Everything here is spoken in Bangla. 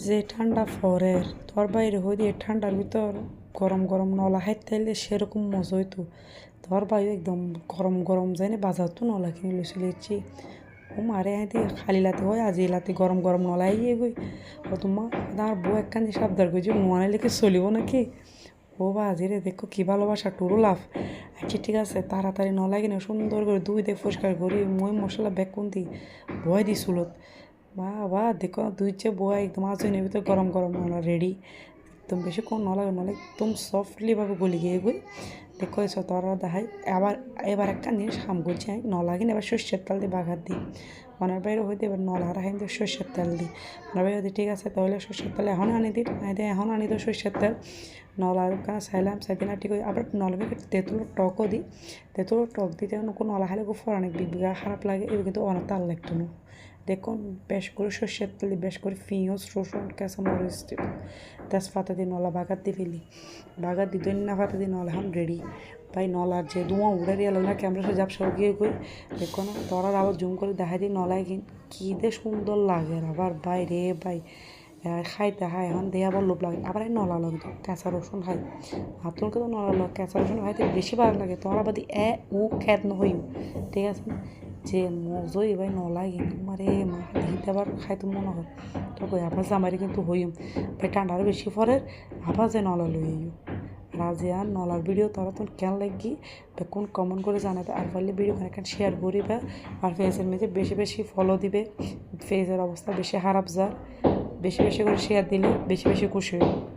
যে ঠান্ডা ফরের তোর বাইরে হই দিয়ে ঠান্ডার ভিতর গরম গরম নলা খাইতে তাইলে সেরকম মজা হইতো। তোর বাইরে একদম গরম গরম যাই না বাজার তো নলা কিনে লইছিল ইচ্ছি ও মারে হাতে খালি লাতে হয় আজ এই লাতে গরম গরম নলাই গিয়ে গই ও তোমার আর বউ একখান সাবধান করছি নোয়ানে লেগে চলিব নাকি ও বাজি রে দেখো কী ভালোবাসা টুরু লাভ। আচ্ছা ঠিক আছে তাড়াতাড়ি নলাই কিনে সুন্দর করে দুই দিয়ে পরিষ্কার করি মই মশলা বেকুন দিই ভয় দিছিল বা দেখো দুই যে বয়া একদম আজনের ভিতরে গরম গরম নলা রেডি একদম বেশি কোন নলা নলা একদম সফটলিভাবে গলি গিয়ে গই দেখো এসো তোরা দেখাই এবার একটা জিনিস হাম করছি আমি নলা কিনে এবার সর্ষের তেল দিয়ে বাগার দিই মনের বাইরে হইতে এবার নলা রাখাই দিয়ে সর্ষের তেল দিই মনের বাইরে হইতে ঠিক আছে তাহলে সর্ষের তেল এখন আনি দিই এখন আনি তো সর্ষের তেল নলার কাছে চাইলাম সেদিন ঠিক হয়ে আবার নলা তেঁতুলের টকও দিই তেঁতুলের টক দিতে কোনো নলা খাইলে খুব অনেক বিঘা খারাপ লাগে এবার কিন্তু অনেক তাল লাগতো না দেখুন বেশ করে সর্ষের তেল বেশ করে পেঁয়াজ রসুন কাঁচামরিচ তেজপাতা দিয়ে নলা বাগার দিয়ে ফেলি বাগার দিয়ে ধনিয়া পাতা দিয়ে নলা এখন রেডি ভাই নলার যে ধোঁয়া উড়ে দিয়ে না ক্যামেরা সে ঝাপসা গিয়ে কই দেখো না তোরা আবার জুম করে দেখাই দিই নলায় কী দে সুন্দর লাগে আবার ভাই রে ভাই খাইতে খাই এখন দিয়ে আবার লোভ লাগে আবার নলা লাগতো কাঁচা রসুন খাই হাতুনকে তো নলা লাগ কাঁচা রসুন খাইতে বেশি ভালো লাগে তোরা বাদি ও খ্যাত নহইও ঠিক আছে যে মজই ভাই নলাই কিন্তু মারে মা দিতে আবার খাইতে মনে হয় তো কই আবার জামারি কিন্তু হইম ভাই ঠান্ডার বেশি পরে আবার যে নলা লইও রাজিয়ান নলার ভিডিও তোরা তো কেন লাগি কোন কমেন্ট করে জানাবে আর পারলে ভিডিও খানিকখান শেয়ার করিবে আর ফেসের মেঝে বেশি বেশি ফলো দিবে ফেসের অবস্থা বেশি খারাপ যার বেশি বেশি করে শেয়ার দিলে বেশি বেশি খুশি হবে।